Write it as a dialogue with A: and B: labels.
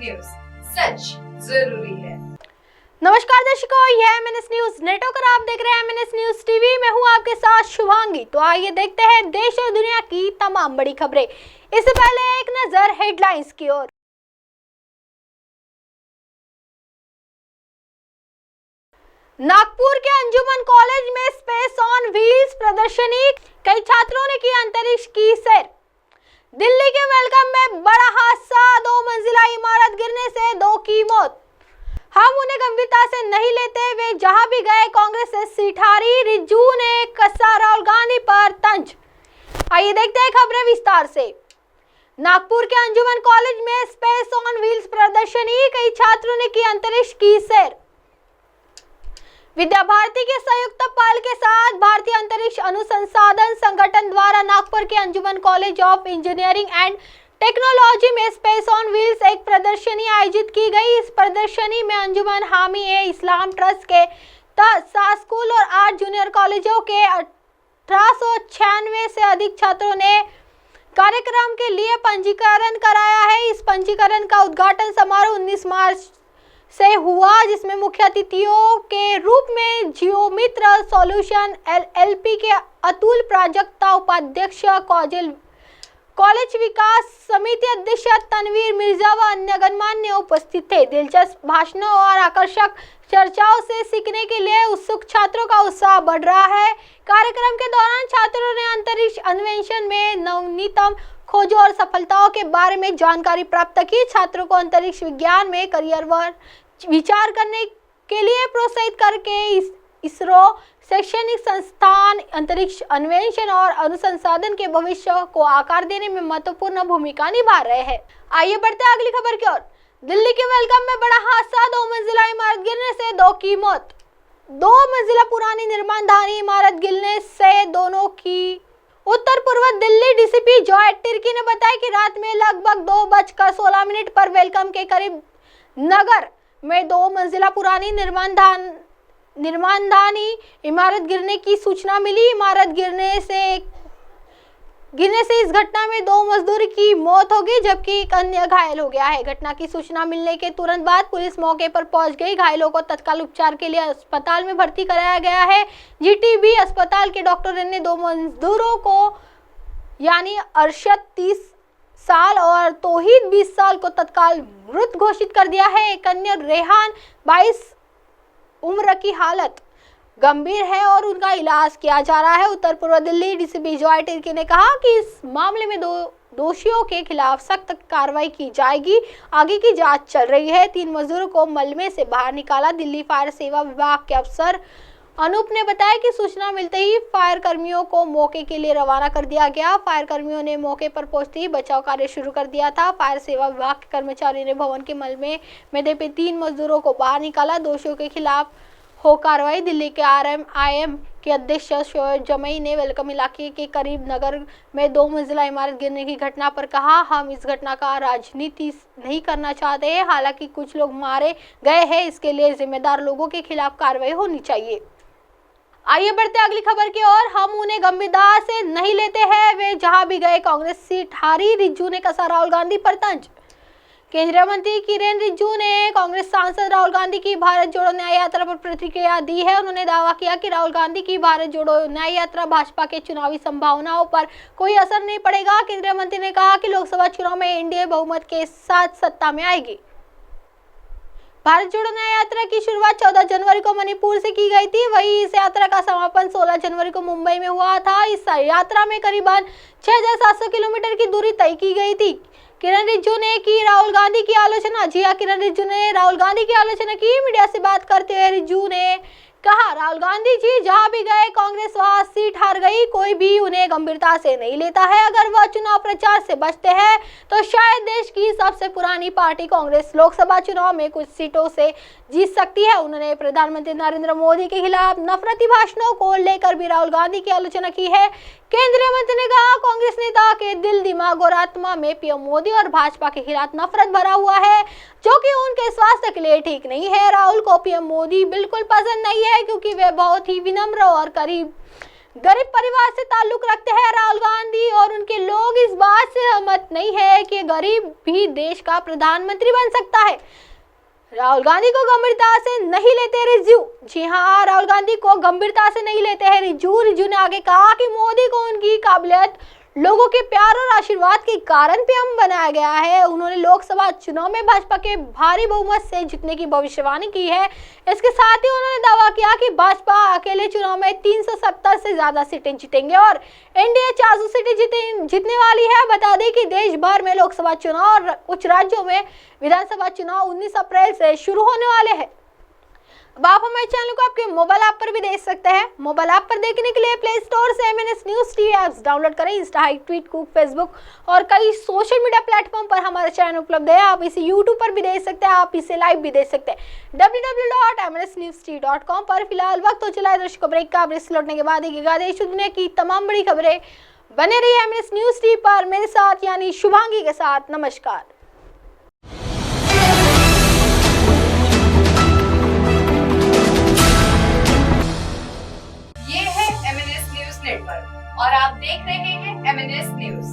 A: News, सच जरूरी है।
B: नमस्कार दर्शकों, यह है एमएनएस न्यूज नेटवर्क और आप देख रहे हैं एमएनएस न्यूज टीवी। मैं हूं आपके साथ शुभांगी। तो आइए देखते हैं देश और दुनिया की तमाम बड़ी खबरें। इससे पहले एक नजर हेडलाइंस की ओर। नागपुर के अंजुमन कॉलेज में स्पेस ऑन व्हील्स प्रदर्शनी, कई छात्रों ने की अंतरिक्ष की सैर। दिल्ली के वेलकम में बड़ा हादसा, 2 मंजिला इमारत गिरने से 2 की मौत। हम उन्हें गंभीरता से नहीं लेते, वे जहां भी गए कांग्रेस से सिठारी, रिज्जू ने कसा राहुल गांधी पर तंज। आइए देखते हैं खबरें विस्तार से। नागपुर के अंजुमन कॉलेज में स्पेस ऑन व्हील्स प्रदर्शनी, कई छात्रों ने की अंतरिक्ष की सैर। विद्या भारती के संयुक्त पहल के साथ भारतीय अंतरिक्ष अनुसंधान संगठन द्वारा नागपुर के Anjuman college of engineering and technology में स्पेस ऑन व्हील्स एक प्रदर्शनी आयोजित की गई। इस प्रदर्शनी में अंजुमन हामी ए इस्लाम ट्रस्ट के तहत 7 स्कूल और 8 जूनियर कॉलेजों के 1896 से अधिक छात्रों ने कार्यक्रम के लिए पंजीकरण कराया है। इस पंजीकरण का उद्घाटन समारोह 19 मार्च से हुआ, जिसमें मुख्य अतिथियों के रूप में जियोमित्र सॉल्यूशन एलएलपी के अतुल प्राजक्ता, उपाध्यक्ष कॉलेज विकास समिति अध्यक्ष तनवीर मिर्जा व अन्य गणमान्य उपस्थित थे। दिलचस्प भाषणों और आकर्षक चर्चाओं से सीखने के लिए उत्सुक छात्रों का उत्साह बढ़ रहा है। कार्यक्रम के दौरान छात्रों ने अंतरिक्ष अन्वेषण में नवीनतम खोजों और सफलताओं के बारे में जानकारी प्राप्त की। छात्रों को अंतरिक्ष विज्ञान में करियर व विचार करने के लिए प्रोत्साहित करके इसरो शैक्षणिक संस्थान अंतरिक्ष अन्वेषण और अनुसंधान के भविष्य को आकार देने में महत्वपूर्ण भूमिका निभा रहे हैं। आइए बढ़ते हैं अगली खबर की ओर। दिल्ली के वेलकम में बड़ा हादसा, 2 मंजिला इमारत गिरने से 2 की मौत। 2 मंजिला पुरानी निर्माणधारी इमारत गिरने से दोनों की। उत्तर पूर्व दिल्ली डीसीपी जॉय तिर्की ने बताया कि रात में लगभग 2:16 पर वेलकम के करीब नगर में 2 मंजिला पुरानी निर्माणधारी इमारत गिरने की सूचना मिली। इमारत गिरने से इस घटना में 2 मजदूर की मौत हो गई, जबकि एक अन्य घायल हो गया है। घटना की सूचना मिलने के तुरंत बाद पुलिस मौके पर पहुंच गई। घायलों को तत्काल उपचार के लिए अस्पताल में भर्ती कराया गया है। जीटीबी अस्पताल के डॉक्टरों ने 2 मजदूरों को यानी अरशद 30 साल और तौहीद 20 साल को तत्काल मृत घोषित कर दिया है। एक अन्य रेहान 22 उम्र की हालत गंभीर है और उनका इलाज किया जा रहा है। उत्तर पूर्व दिल्ली डीसीपी जॉय तिर्की ने कहा कि इस मामले में 2 दोषियों के खिलाफ सख्त कार्रवाई की जाएगी। आगे की जांच चल रही है। 3 मजदूरों को मलबे से बाहर निकाला। दिल्ली फायर सेवा विभाग के अफसर अनूप ने बताया कि सूचना मिलते ही फायर कर्मियों को मौके के लिए रवाना कर दिया गया। फायर कर्मियों ने मौके पर पहुंचते ही बचाव कार्य शुरू कर दिया था। फायर सेवा विभाग के कर्मचारी ने भवन के मलबे में दबे 3 मजदूरों को बाहर निकाला। दोषियों के खिलाफ हो कार्रवाई। दिल्ली के आरएमआईएम के अध्यक्ष शोएब जमई ने वेलकम इलाके के करीब नगर में 2 मंजिला इमारत गिरने की घटना पर कहा, हम इस घटना का राजनीति नहीं करना चाहते हैं। हालांकि कुछ लोग मारे गए हैं, इसके लिए जिम्मेदार लोगों के खिलाफ कार्रवाई होनी चाहिए। आइए बढ़ते अगली खबर की ओर। हम उन्हें गंभीरता से नहीं लेते हैं, वे जहां भी गए कांग्रेस सीट हारी, रिज्जू ने कसा राहुल गांधी पर तंज। केंद्रीय मंत्री किरेन रिज्जू ने कांग्रेस सांसद राहुल गांधी की भारत जोड़ो न्याय यात्रा पर प्रतिक्रिया दी है। उन्होंने दावा किया कि राहुल गांधी की भारत जोड़ो न्याय यात्रा भाजपा के चुनावी संभावनाओं पर कोई असर नहीं पड़ेगा। केंद्रीय मंत्री ने कहा कि लोकसभा चुनाव में एनडीए बहुमत के साथ सत्ता में आएगी। भारत जोड़ो न्याय यात्रा की शुरुआत 14 जनवरी को मणिपुर से की गई थी। वहीं इस यात्रा का समापन 16 जनवरी को मुंबई में हुआ था। इस यात्रा में करीबन 6700 किलोमीटर की दूरी तय की गई थी। किरेन रिज्जू ने की राहुल गांधी की आलोचना। जी हां, किरेन रिज्जू ने राहुल गांधी की आलोचना की। मीडिया से बात करते हुए रिज्जू ने कहा, राहुल गांधी जी जहां भी गए कांग्रेस वहां सीट हार गई। कोई भी उन्हें गंभीरता से नहीं लेता है। अगर वह चुनाव प्रचार से बचते हैं तो शायद देश की सबसे पुरानी पार्टी कांग्रेस लोकसभा चुनाव में कुछ सीटों से जीत सकती है। उन्होंने प्रधानमंत्री नरेंद्र मोदी के खिलाफ नफरती भाषणों को लेकर भी राहुल गांधी की आलोचना की है। केंद्रीय मंत्री ने कहा, कांग्रेस नेता के दिल, दिमाग और आत्मा में पीएम मोदी और भाजपा के खिलाफ नफरत भरा हुआ है, जो कि उनके स्वास्थ्य के लिए ठीक नहीं है। राहुल को पीएम मोदी बिल्कुल पसंद नहीं है, क्योंकि वे बहुत ही विनम्र और गरीब परिवार से ताल्लुक रखते हैं राहुल गांधी और उनके लोग इस बात से सहमत नहीं है कि गरीब भी देश का प्रधानमंत्री बन सकता है। राहुल गांधी को गंभीरता से नहीं लेते रिजू। जी हाँ, राहुल गांधी को गंभीरता से नहीं लेते हैं रिजू ने आगे कहा कि मोदी को उनकी काबिलियत, लोगों के प्यार और आशीर्वाद के कारण पे हम बनाया गया है। उन्होंने लोकसभा चुनाव में भाजपा के भारी बहुमत से जीतने की भविष्यवाणी की है। इसके साथ ही उन्होंने दावा किया कि भाजपा अकेले चुनाव में 370 से ज्यादा सीटें जीतेंगे और एनडीए 400 सीटें जीतने वाली है। बता दें कि देश भर में लोकसभा चुनाव और कुछ राज्यों में विधानसभा चुनाव 19 अप्रैल से शुरू होने वाले हैं। अब आप हमारे चैनल को आपके मोबाइल ऐप पर भी देख सकते हैं। मोबाइल ऐप पर देखने के लिए प्ले स्टोर से MNS news TV apps download करें। इंस्टा, हाइक, ट्वीट, कुक, फेसबुक और कई सोशल मीडिया प्लेटफॉर्म पर हमारा चैनल उपलब्ध है। आप इसे यूट्यूब पर भी देख सकते हैं, आप इसे लाइव भी देख सकते हैं www.mnsnewstv.com पर। फिलहाल वक्त हो चला है दर्शकों ब्रेक का। ब्रेक लौटने के बाद देश दुनिया की तमाम बड़ी खबरें बने रही MNS न्यूज टीवी पर मेरे साथ यानी शुभांगी के साथ। नमस्कार।
A: ये है MNS न्यूज नेटवर्क और आप देख रहे हैं MNS न्यूज।